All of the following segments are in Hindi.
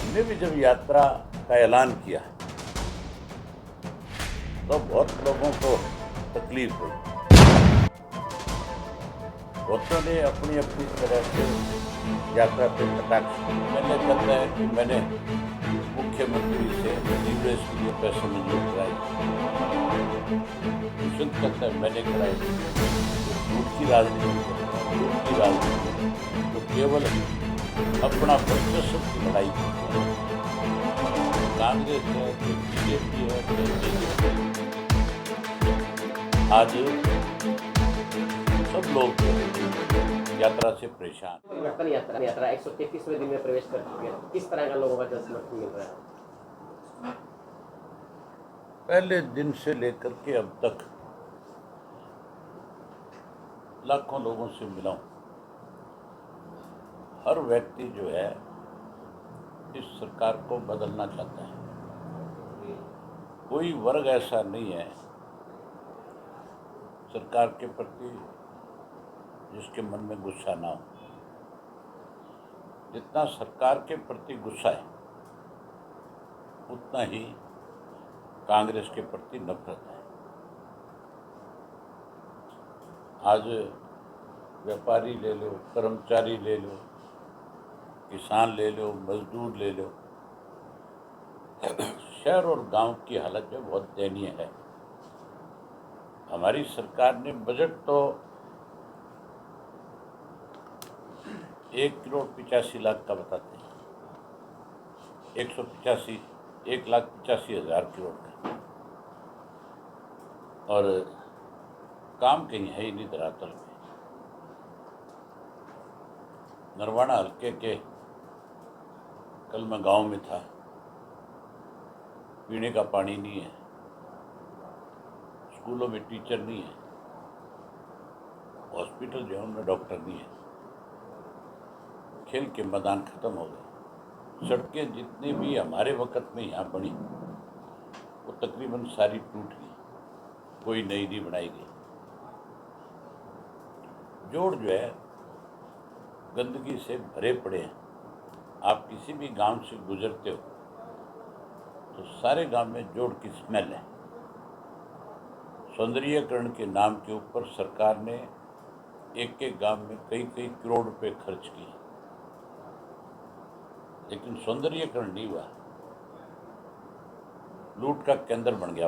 हमने भी जब यात्रा का ऐलान किया तो बहुत लोगों को तकलीफ हुई। बहुतों ने अपनी अपनी तरह से यात्रा पे कटाक्ष किया। मैंने कहता है कि मैंने मुख्यमंत्री से सीवरेज के लिए पैसे मंजूर कराए। दुष्यंत कहता है मैंने कराए। झूठ की राजनीति करता है, झूठ की राजनीति तो केवल अपना वर्चस्व की लड़ाई करती है। कांग्रेस है, बीजेपी है, आज सब लोग यात्रा से परेशान। परिवर्तन यात्रा 133वें दिन में प्रवेश कर चुके हैं। किस तरह का लोगों का समर्थन मिल रहा है? पहले दिन से लेकर के अब तक लाखों लोगों से मिला हूं। हर व्यक्ति जो है इस सरकार को बदलना चाहता है। कोई वर्ग ऐसा नहीं है सरकार के प्रति जिसके मन में गुस्सा ना हो। जितना सरकार के प्रति गुस्सा है उतना ही कांग्रेस के प्रति नफरत है। आज व्यापारी ले लो, कर्मचारी ले लो, किसान ले लो, मजदूर ले लो, शहर और गांव की हालत जो बहुत दयनीय है। हमारी सरकार ने बजट तो 1,85,00,000 का बताते हैं, 1,85,00,000 करोड़ का, और काम कहीं है ही नहीं धरातल में। नरवाना हल्के के कल मैं गांव में था, पीने का पानी नहीं है, स्कूलों में टीचर नहीं है, हॉस्पिटल जो है उनमें डॉक्टर नहीं है, खेल के मैदान खत्म हो गए। सड़कें जितनी भी हमारे वक्त में यहाँ बनी वो तकरीबन सारी टूट गई, कोई नई नहीं बनाई गई। जोड़ जो है गंदगी से भरे पड़े हैं। आप किसी भी गांव से गुजरते हो तो सारे गांव में जोड़ की स्मेल है। सौंदर्यीकरण के नाम के ऊपर सरकार ने एक एक गांव में कई कई करोड़ रुपए खर्च किए, लेकिन सौंदर्यीकरण नहीं हुआ। लूट का केंद्र बन गया।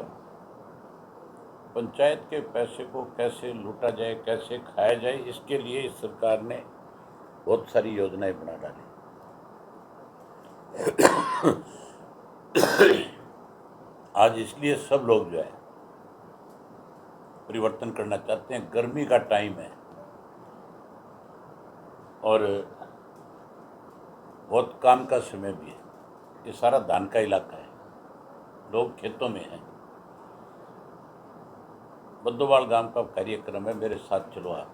पंचायत के पैसे को कैसे लूटा जाए, कैसे खाया जाए, इसके लिए इस सरकार ने बहुत सारी योजनाएं बना डाली। आज इसलिए सब लोग जो है परिवर्तन करना चाहते हैं। गर्मी का टाइम है और बहुत काम का समय भी है। ये सारा धान का इलाका है, लोग खेतों में हैं। बद्दोवाल गांव का कार्यक्रम है, मेरे साथ चलो आप।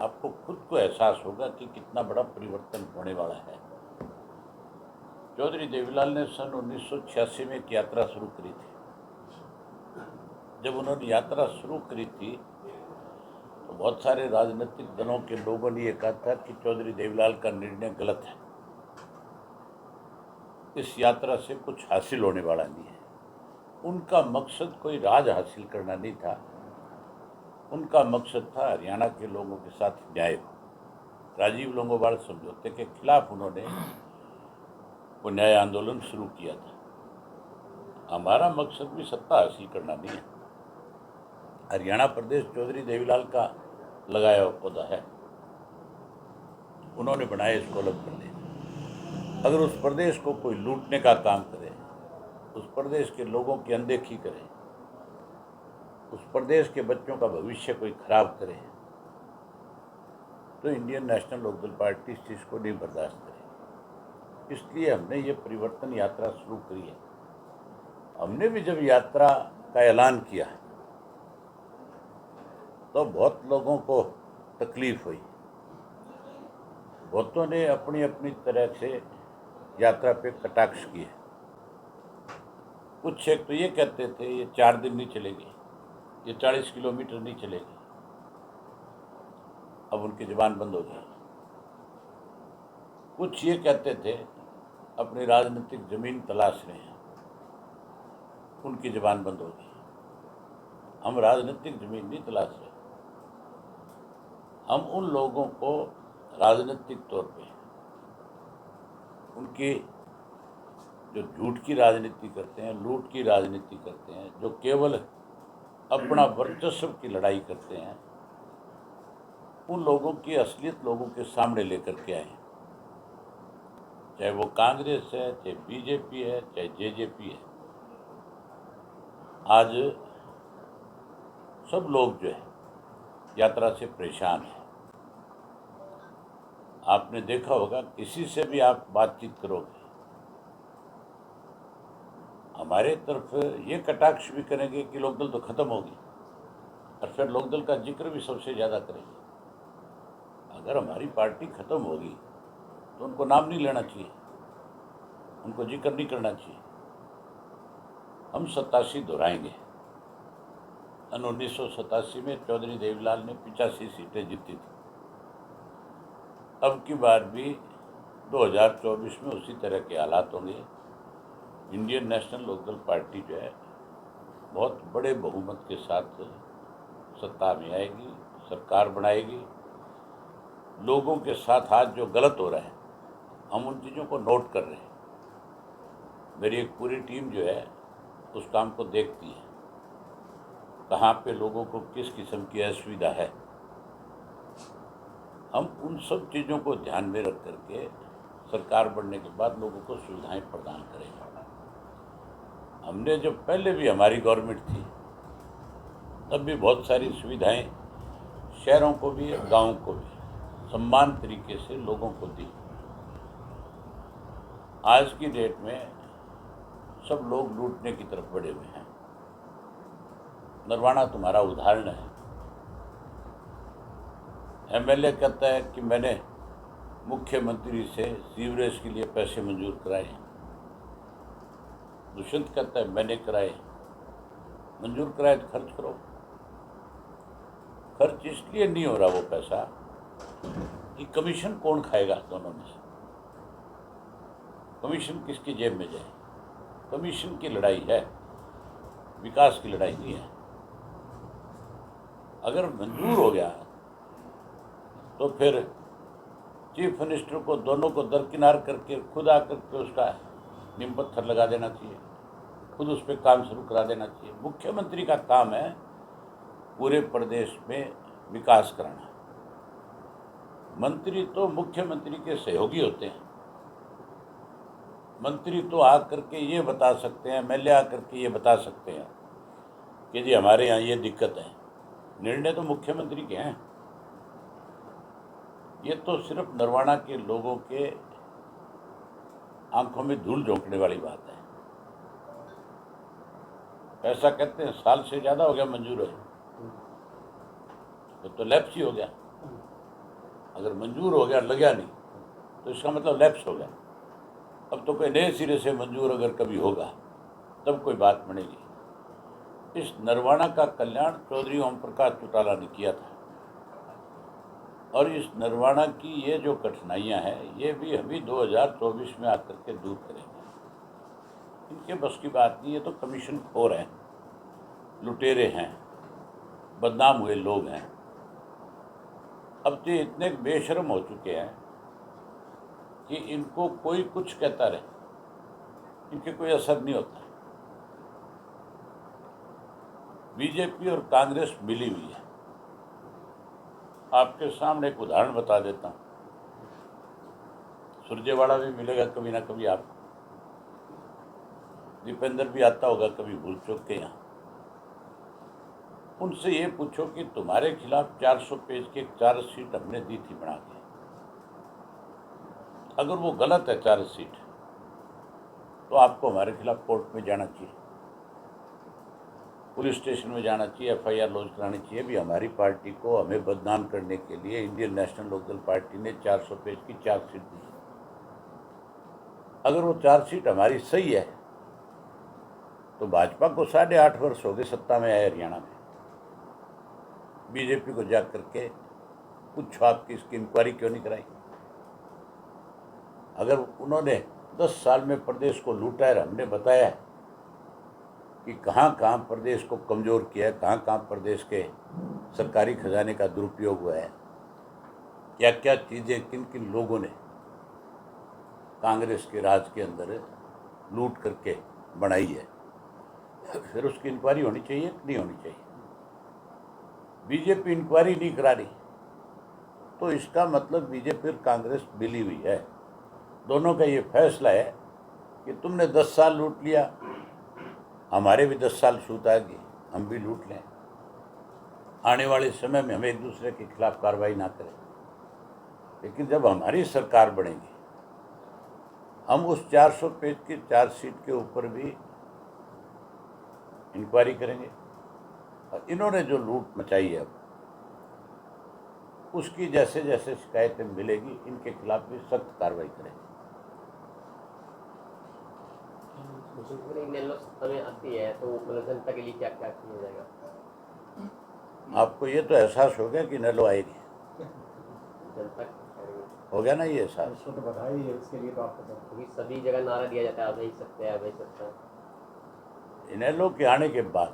आपको खुद को एहसास होगा कि कितना बड़ा परिवर्तन होने वाला है। चौधरी देवीलाल ने सन 1986 में एक यात्रा शुरू करी थी। जब उन्होंने यात्रा शुरू करी थी तो बहुत सारे राजनीतिक दलों के लोगों ने यह कहा था कि चौधरी देवीलाल का निर्णय गलत है, इस यात्रा से कुछ हासिल होने वाला नहीं है। उनका मकसद कोई राज हासिल करना नहीं था, उनका मकसद था हरियाणा के लोगों के साथ न्याय हो। राजीव लोंगोवाल समझौते के खिलाफ उन्होंने वो न्याय आंदोलन शुरू किया था। हमारा मकसद भी सत्ता हासिल करना नहीं है। हरियाणा प्रदेश चौधरी देवीलाल का लगाया हुआ पौधा है, उन्होंने बनाया इसको अलग प्रदेश। अगर उस प्रदेश को कोई लूटने का काम करे, उस प्रदेश के लोगों की अनदेखी करे, उस प्रदेश के बच्चों का भविष्य कोई खराब करे, तो इंडियन नेशनल लोकदल पार्टी इस चीज़ को नहीं बर्दाश्त करेगी। इसलिए हमने ये परिवर्तन यात्रा शुरू करी है। हमने भी जब यात्रा का ऐलान किया तो बहुत लोगों को तकलीफ हुई। बहुतों ने अपनी अपनी तरह से यात्रा पे कटाक्ष किए। कुछ एक तो ये कहते थे ये 4 दिन नहीं चलेगी, ये 40 किलोमीटर नहीं चलेगी। अब उनकी जुबान बंद हो गई। कुछ ये कहते थे अपनी राजनीतिक ज़मीन तलाश रहे हैं, उनकी ज़बान बंद होगी। हम राजनीतिक ज़मीन नहीं तलाश रहे, हम उन लोगों को राजनीतिक तौर पे उनकी जो झूठ की राजनीति करते हैं, लूट की राजनीति करते हैं, जो केवल अपना वर्चस्व की लड़ाई करते हैं, उन लोगों की असलियत लोगों के सामने लेकर के आए। चाहे वो कांग्रेस है, चाहे बीजेपी है, चाहे जेजेपी है। आज सब लोग जो है यात्रा से परेशान हैं। आपने देखा होगा, किसी से भी आप बातचीत करोगे, हमारे तरफ ये कटाक्ष भी करेंगे कि लोकदल तो खत्म होगी, और फिर लोकदल का जिक्र भी सबसे ज़्यादा करेंगे। अगर हमारी पार्टी खत्म होगी तो उनको नाम नहीं लेना चाहिए, उनको जिक्र नहीं करना चाहिए। हम 87 दोहराएंगे। 1987 में चौधरी देवीलाल ने 85 सीटें जीती थी। अब की बार भी 2024 में उसी तरह के हालात होंगे। इंडियन नेशनल लोकदल पार्टी जो है बहुत बड़े बहुमत के साथ सत्ता में आएगी, सरकार बनाएगी। लोगों के साथ आज जो गलत हो रहा है, हम उन चीज़ों को नोट कर रहे हैं। मेरी एक पूरी टीम जो है उस काम को देखती है, कहाँ पे लोगों को किस किस्म की असुविधा है। हम उन सब चीज़ों को ध्यान में रख करके सरकार बनने के बाद लोगों को सुविधाएं प्रदान करेंगे। हमने जब पहले भी हमारी गवर्नमेंट थी, तब भी बहुत सारी सुविधाएं शहरों को भी गाँव को भी समान तरीके से लोगों को दी। आज की डेट में सब लोग लूटने की तरफ बढ़े हुए हैं। नरवाना तुम्हारा उदाहरण है। एमएलए कहता है कि मैंने मुख्यमंत्री से सीवरेज के लिए पैसे मंजूर कराए। दुष्यंत कहता है मैंने कराए। मंजूर कराए तो खर्च करो। खर्च इसलिए नहीं हो रहा वो पैसा कि कमीशन कौन खाएगा दोनों में से। कमीशन किसकी जेब में जाए? कमीशन की लड़ाई है, विकास की लड़ाई नहीं है। अगर मंजूर हो गया तो फिर चीफ मिनिस्टर को दोनों को दरकिनार करके खुद आकर के उसका नींव पत्थर लगा देना चाहिए, खुद उस पर काम शुरू करा देना चाहिए। मुख्यमंत्री का काम है पूरे प्रदेश में विकास कराना। मंत्री तो मुख्यमंत्री के सहयोगी होते हैं। मंत्री तो आकर के ये बता सकते हैं, एमएलए आकर के ये बता सकते हैं कि जी हमारे यहाँ ये दिक्कत है। निर्णय तो मुख्यमंत्री के हैं। ये तो सिर्फ नरवाना के लोगों के आंखों में धूल झोंकने वाली बात है। ऐसा कहते हैं साल से ज़्यादा हो गया मंजूर है, तो लैप्स ही हो गया। अगर मंजूर हो गया लगा नहीं तो इसका मतलब लैप्स हो गया। अब तो कोई नए सिरे से मंजूर अगर कभी होगा तब कोई बात बनेगी। इस नरवाना का कल्याण चौधरी ओम प्रकाश चौटाला ने किया था, और इस नरवाना की ये जो कठिनाइयां हैं ये भी अभी 2024 में आकर के दूर करेंगे। इनके बस की बात नहीं। ये तो कमीशन खोर हैं, लुटेरे हैं, बदनाम हुए लोग हैं। अब तो इतने बेशर्म हो चुके हैं कि इनको कोई कुछ कहता रहे, इनके कोई असर नहीं होता। बीजेपी और कांग्रेस मिली हुई है। आपके सामने एक उदाहरण बता देता हूँ। सुरजेवाड़ा भी मिलेगा कभी ना कभी आपको, दीपेंद्र भी आता होगा कभी भूल चूक के यहाँ। उनसे ये पूछो कि तुम्हारे खिलाफ 400 पेज की एक चार्जशीट हमने दी थी बना के, अगर वो गलत है चार्जशीट तो आपको हमारे खिलाफ कोर्ट में जाना चाहिए, पुलिस स्टेशन में जाना चाहिए, एफआईआर लॉन्च करानी चाहिए। भी हमारी पार्टी को हमें बदनाम करने के लिए इंडियन नेशनल लोकदल पार्टी ने 400 पेज की चार्जशीट दी। अगर वो चार्जशीट हमारी सही है तो भाजपा को 8.5 वर्ष हो गए सत्ता में आए हरियाणा में। बीजेपी को जा करके पूछो आपकी इसकी इंक्वायरी क्यों नहीं कराई? अगर उन्होंने 10 साल में प्रदेश को लूटा है। हमने बताया है कि कहाँ कहाँ प्रदेश को कमज़ोर किया है, कहाँ कहाँ प्रदेश के सरकारी खजाने का दुरुपयोग हुआ है, क्या क्या चीज़ें किन किन लोगों ने कांग्रेस के राज के अंदर लूट करके बनाई है। फिर उसकी इंक्वायरी होनी चाहिए कि नहीं होनी चाहिए। बीजेपी इंक्वायरी नहीं करा रही तो इसका मतलब बीजेपी और कांग्रेस मिली हुई है। दोनों का ये फैसला है कि तुमने 10 साल लूट लिया, हमारे भी 10 साल छूट आएगी, हम भी लूट लें। आने वाले समय में हम एक दूसरे के खिलाफ कार्रवाई ना करें, लेकिन जब हमारी सरकार बनेगी हम उस 400 पेज की चार्जशीट के ऊपर भी इंक्वायरी करेंगे और इन्होंने जो लूट मचाई है उसकी जैसे जैसे शिकायतें मिलेगी इनके खिलाफ भी सख्त कार्रवाई करेंगे। इनेलो सत्ता में आती है तो मतलब जनता के लिए क्या क्या किया जाएगा? आपको ये तो एहसास हो गया कि इनेलो आएगी, जनता हो गया ना ये एहसास। उसको तो बधाई है उसके लिए, तो आपको तो क्योंकि सभी जगह नारा दिया जाता है, अब नहीं सकते हैं, अब नहीं सकते हैं। इनेलो के आने के बाद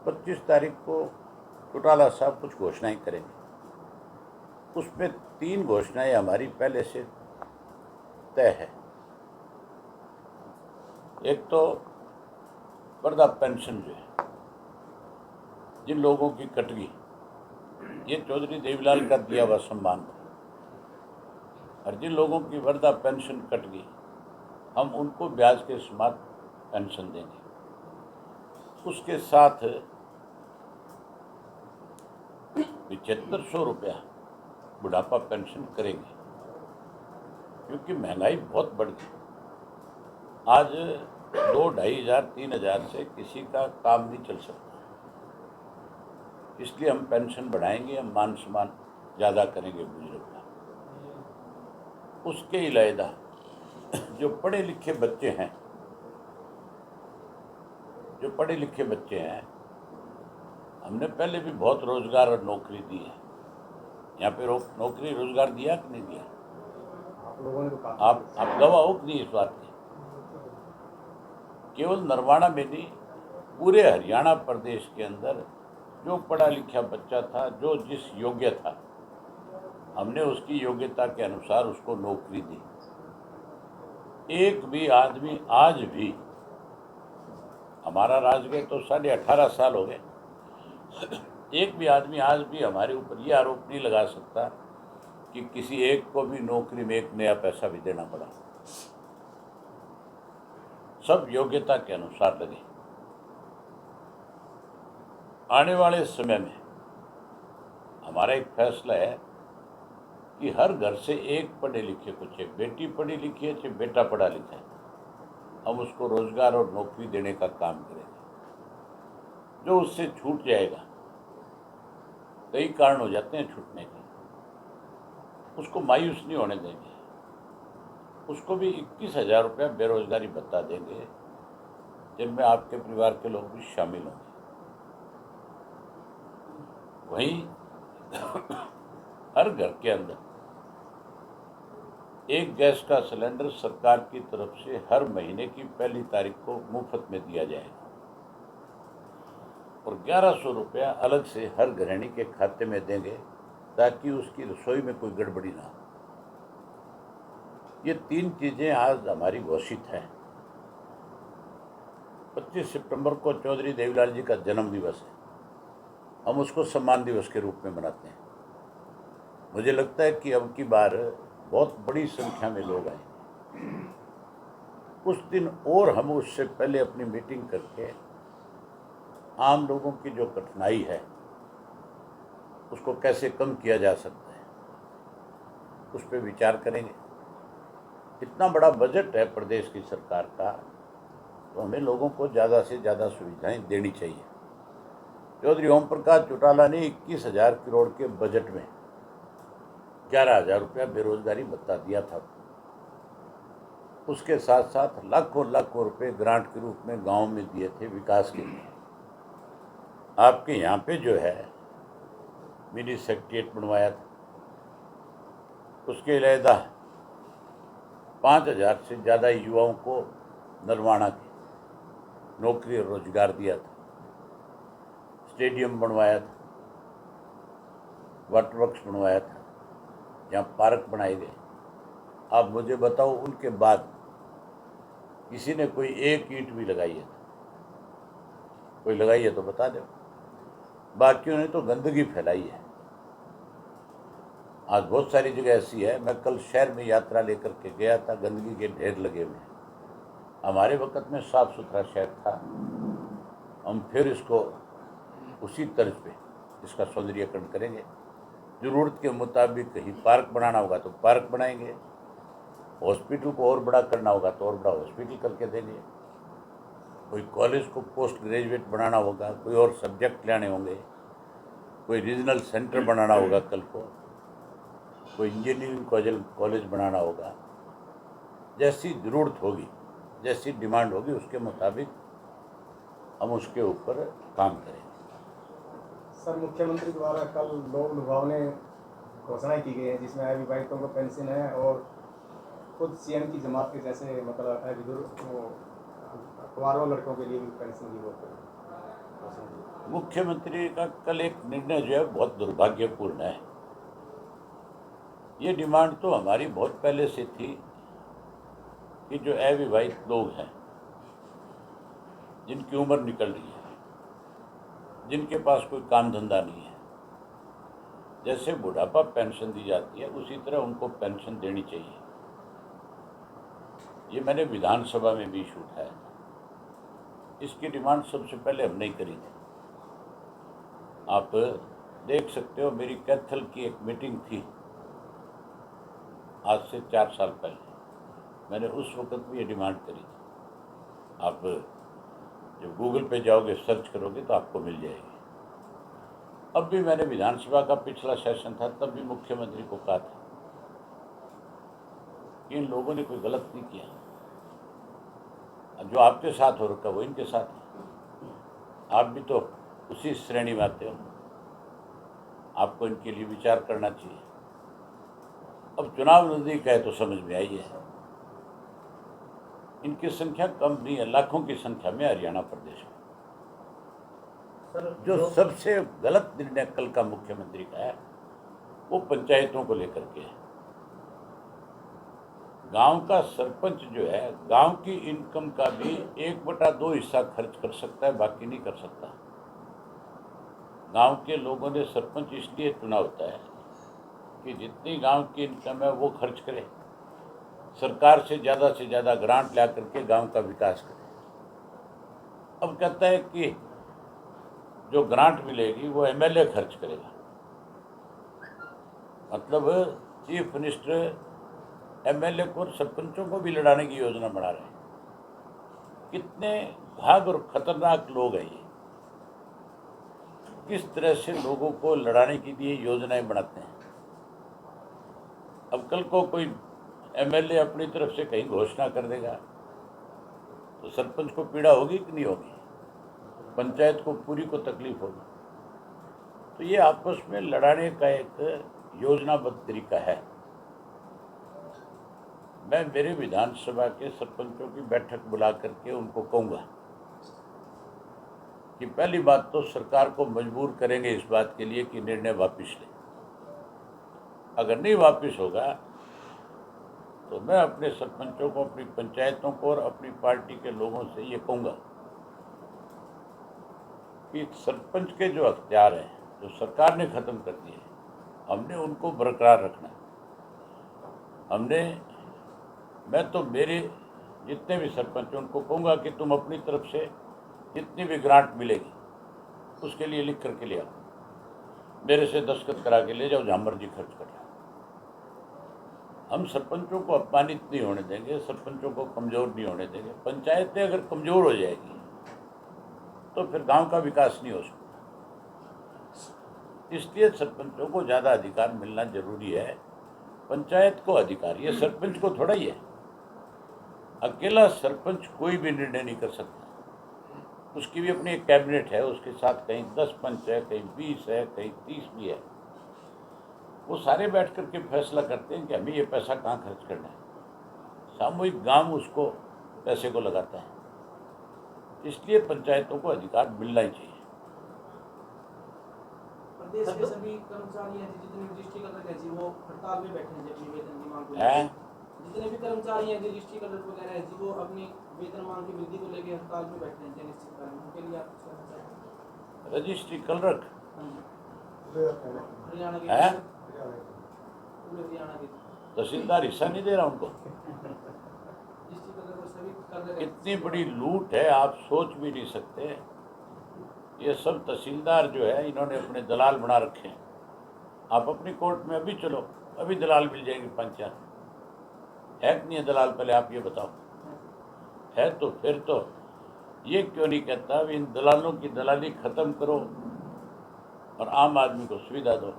25 तारीख को चौटाला साहब कुछ घोषणाएं करेंगे। उसमें 3 घोषणाएं हमारी पहले से तय है। एक तो वृद्धा पेंशन जो है, जिन लोगों की कट गई, ये चौधरी देवीलाल का दिया हुआ सम्मान था, और जिन लोगों की वृद्धा पेंशन कट गई हम उनको ब्याज के समान पेंशन देंगे। उसके साथ 7500 रुपया बुढ़ापा पेंशन करेंगे, क्योंकि महंगाई बहुत बढ़ गई। आज 2-2,500 3,000 से किसी का काम नहीं चल सकता, इसलिए हम पेंशन बढ़ाएंगे, हम मान सम्मान ज़्यादा करेंगे बुजुर्ग का। उसके अलावा जो पढ़े लिखे बच्चे हैं, हमने पहले भी बहुत रोजगार और नौकरी दी है। यहाँ पे नौकरी रोजगार दिया कि नहीं दिया? आप लोगों ने तो काफी आप गवाह हो कि नहीं इस बात के? केवल नरवाना में नहीं, पूरे हरियाणा प्रदेश के अंदर जो पढ़ा लिखा बच्चा था, जो जिस योग्य था, हमने उसकी योग्यता के अनुसार उसको नौकरी दी। एक भी आदमी आज भी, हमारा राज गए तो 18.5 साल हो गए, एक भी आदमी आज भी हमारे ऊपर ये आरोप नहीं लगा सकता कि किसी एक को भी नौकरी में एक नया पैसा भी देना पड़ा। सब योग्यता के अनुसार लगे। आने वाले समय में हमारा एक फैसला है कि हर घर से एक पढ़े लिखे को, चाहे बेटी पढ़ी लिखी है चाहे बेटा पढ़ा लिखा है, हम उसको रोजगार और नौकरी देने का काम करेंगे। जो उससे छूट जाएगा, कई कारण हो जाते हैं छूटने के, उसको मायूस नहीं होने देंगे। उसको भी 21,000 रुपया बेरोजगारी भत्ता देंगे, जिनमें आपके परिवार के लोग भी शामिल होंगे। वहीं हर घर के अंदर एक गैस का सिलेंडर सरकार की तरफ से हर महीने की 1 तारीख को मुफ्त में दिया जाएगा, और 1100 रुपया अलग से हर गृहिणी के खाते में देंगे, ताकि उसकी रसोई में कोई गड़बड़ी ना हो। ये 3 चीज़ें आज हमारी घोषित हैं। 25 सितंबर को चौधरी देवीलाल जी का जन्म दिवस है, हम उसको सम्मान दिवस के रूप में मनाते हैं। मुझे लगता है कि अब की बार बहुत बड़ी संख्या में लोग आए। उस दिन और हम उससे पहले अपनी मीटिंग करके आम लोगों की जो कठिनाई है उसको कैसे कम किया जा सकता है, उस पर विचार करेंगे। इतना बड़ा बजट है प्रदेश की सरकार का, तो हमें लोगों को ज़्यादा से ज़्यादा सुविधाएं देनी चाहिए। चौधरी ओम प्रकाश चौटाला ने 21,000 करोड़ के बजट में 11,000 रुपया बेरोजगारी भत्ता दिया था। उसके साथ साथ लाखों लाखों रुपए ग्रांट के रूप में गांव में दिए थे विकास के लिए। आपके यहाँ पे जो है मिनी सेक्रेटेरिएट बनवाया था। उसके अलावा 5,000 से ज़्यादा युवाओं को नरवाणा की नौकरी और रोजगार दिया था, स्टेडियम बनवाया था, वाटर वर्क्स बनवाया था, जहाँ पार्क बनाए गए। आप मुझे बताओ, उनके बाद किसी ने कोई एक ईंट भी लगाई है? कोई लगाई है तो बता दो। बाकियों ने तो गंदगी फैलाई है। आज बहुत सारी जगह ऐसी है, मैं कल शहर में यात्रा लेकर के गया था, गंदगी के ढेर लगे हुए हैं। हमारे वक्त में साफ सुथरा शहर था, हम फिर इसको उसी तर्ज पे इसका सौंदर्यीकरण करेंगे। ज़रूरत के मुताबिक कहीं पार्क बनाना होगा तो पार्क बनाएंगे, हॉस्पिटल को और बड़ा करना होगा तो और बड़ा हॉस्पिटल करके देंगे, कोई कॉलेज को पोस्ट ग्रेजुएट बनाना होगा, कोई और सब्जेक्ट लाने होंगे, कोई रीजनल सेंटर बनाना होगा, कल को कोई इंजीनियरिंग कॉलेज बनाना होगा। जैसी ज़रूरत होगी, जैसी डिमांड होगी, उसके मुताबिक हम उसके ऊपर काम करेंगे। सर, मुख्यमंत्री द्वारा कल लोक लुभावने घोषणाएं की गई है, जिसमें अविवाहितों को पेंशन है और खुद सीएम की जमात के जैसे मतलब अखबारों लड़कों के लिए भी पेंशन की वो मुख्यमंत्री का कल एक निर्णय जो है बहुत दुर्भाग्यपूर्ण है। ये डिमांड तो हमारी बहुत पहले से थी कि जो अविवाहित लोग हैं, जिनकी उम्र निकल रही है, जिनके पास कोई काम धंधा नहीं है, जैसे बुढ़ापा पेंशन दी जाती है उसी तरह उनको पेंशन देनी चाहिए। ये मैंने विधानसभा में भी इशू उठाया था। इसकी डिमांड सबसे पहले हमने ही करी थी। आप देख सकते हो, मेरी कैथल की एक मीटिंग थी आज से 4 साल पहले, मैंने उस वक्त भी ये डिमांड करी थी। आप जब गूगल पे जाओगे, सर्च करोगे तो आपको मिल जाएगी। अब भी मैंने विधानसभा का पिछला सेशन था, तब भी मुख्यमंत्री को कहा था कि इन लोगों ने कोई गलत नहीं किया, जो आपके साथ हो रखा वो इनके साथ है। आप भी तो उसी श्रेणी में आते हो, आपको इनके लिए विचार करना चाहिए। अब चुनाव नजदीक है तो समझ में आई है, इनकी संख्या कम नहीं है, लाखों की संख्या में हरियाणा प्रदेश में। जो सबसे गलत निर्णय कल का मुख्यमंत्री का है वो पंचायतों को लेकर के है। गांव का सरपंच जो है, गांव की इनकम का भी 1/2 हिस्सा खर्च कर सकता है, बाकी नहीं कर सकता। गांव के लोगों ने सरपंच इसलिए चुना होता है कि जितनी गांव की इनकम है वो खर्च करे, सरकार से ज़्यादा ग्रांट ला करके गांव का विकास करे। अब कहता है कि जो ग्रांट मिलेगी वो एमएलए खर्च करेगा, मतलब चीफ मिनिस्टर एमएलए को और सरपंचों को भी लड़ाने की योजना बना रहे हैं। कितने भाग और खतरनाक लोग हैं ये, किस तरह से लोगों को लड़ाने के लिए योजनाएं बनाते हैं। अब कल को कोई एमएलए अपनी तरफ से कहीं घोषणा कर देगा तो सरपंच को पीड़ा होगी कि नहीं होगी, पंचायत को पूरी को तकलीफ होगी। तो ये आपस में लड़ाने का एक योजनाबद्ध तरीका है। मैं मेरे विधानसभा के सरपंचों की बैठक बुला करके उनको कहूँगा कि पहली बात तो सरकार को मजबूर करेंगे इस बात के लिए कि निर्णय वापस ले। अगर नहीं वापस होगा तो मैं अपने सरपंचों को, अपनी पंचायतों को और अपनी पार्टी के लोगों से ये कहूँगा कि सरपंच के जो अख्तियार हैं, जो सरकार ने ख़त्म कर दिए, हमने उनको बरकरार रखना है। मैं तो मेरे जितने भी सरपंच उनको कहूँगा कि तुम अपनी तरफ से जितनी भी ग्रांट मिलेगी उसके लिए लिख करके ले आओ, मेरे से दस्तखत करा के ले जाओ, जहाँ मर्जी खर्च कर लो। हम सरपंचों को अपमानित नहीं होने देंगे, सरपंचों को कमज़ोर नहीं होने देंगे। पंचायतें अगर कमज़ोर हो जाएगी तो फिर गांव का विकास नहीं हो सकता। इसलिए सरपंचों को ज़्यादा अधिकार मिलना जरूरी है। पंचायत को अधिकार, ये सरपंच को थोड़ा ही है। अकेला सरपंच कोई भी निर्णय नहीं कर सकता, उसकी भी अपनी एक कैबिनेट है, उसके साथ कहीं 10 पंच है, कहीं 20 है, कहीं 30 भी है। वो सारे बैठ करके फैसला करते हैं कि हमें ये पैसा कहाँ खर्च करना है। सामूहिक गांव उसको पैसे को लगाता है। इसलिए पंचायतों को अधिकार मिलना ही चाहिए। प्रदेश के सभी कर्मचारी हैं जितने भी रजिस्ट्री कलर हैं जी वो हड़ताल में बैठे हैं जी अपनी वेतन की मांग को हैं? लेकर। जितने भी कर्मचारी हैं रजिस्ट्री कलर वगैरह हैं जी वो अपनी वेतन मांग की वृद्धि को लेकर हड़ताल में बैठे हैं जी निश्चित कारण उनके लिए आप कुछ कहना चाहेंगे? रजिस्ट्री क्लर्क हाँ जी हरियाणा के हैं? पूरे हरियाणा के तहसीलदार हिस्सा नहीं दे रहा उनको। रजिस्ट्री कलर को सभी कलर हैं। इतनी बड़ी लूट है, आप सोच भी नहीं सकते। ये सब तहसीलदार जो है इन्होंने अपने दलाल बना रखे हैं। आप अपनी कोर्ट में अभी चलो, अभी दलाल मिल जाएंगे पंचायत। है कि नहीं है दलाल, पहले आप ये बताओ। है तो फिर तो ये क्यों नहीं कहता अब इन दलालों की दलाली खत्म करो और आम आदमी को सुविधा दो।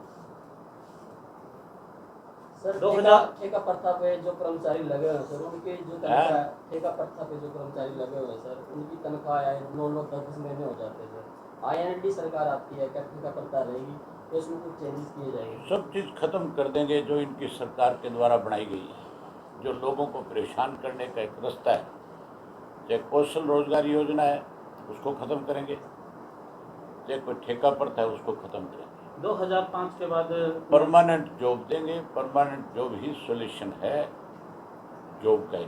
सर 2000 ठेका प्रथा पे जो कर्मचारी लगे हुए हैं सर उनके जो तनख्वाह ठेका प्रथा पे जो कर्मचारी लगे हुए हैं सर उनकी तनख्वाह 9-9 10 महीने हो जाते हैं सर। आईएनडी सरकार आती है, क्या ठेका प्रथा रहेगी तो इसमें कुछ चेंजेस किए जाएंगे? सब चीज़ खत्म कर देंगे जो इनकी सरकार के द्वारा बनाई गई है, जो लोगों को परेशान करने का एक रास्ता है। चाहे कौशल रोजगार योजना है उसको खत्म करेंगे, चाहे कोई ठेका प्रथा है उसको खत्म करेंगे। 2005 के बाद परमानेंट जॉब देंगे। परमानेंट जॉब ही सॉल्यूशन है जॉब का।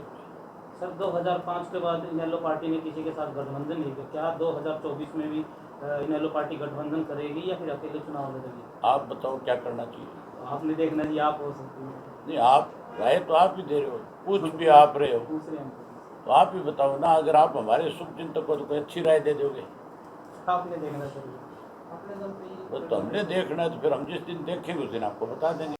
सर 2005 के बाद इनेलो पार्टी ने किसी के साथ गठबंधन नहीं किया, क्या 2024 में भी इनेलो पार्टी गठबंधन करेगी या फिर अकेले चुनाव लड़ेगी? आप बताओ क्या करना चाहिए। आपने देखना जी, आप हो सकती है। नहीं, आप राय तो आप ही दे रहे हो, पूछ भी आप रहे हो, दूसरे हम तो आप ही बताओ ना। अगर आप हमारे शुभ चिंतक को तो कोई अच्छी राय दे दोगे आपने देखना सर। अपने दम पे ही तो हमने देखना है, तो फिर हम जिस दिन देखेंगे उस दिन आपको बता देंगे।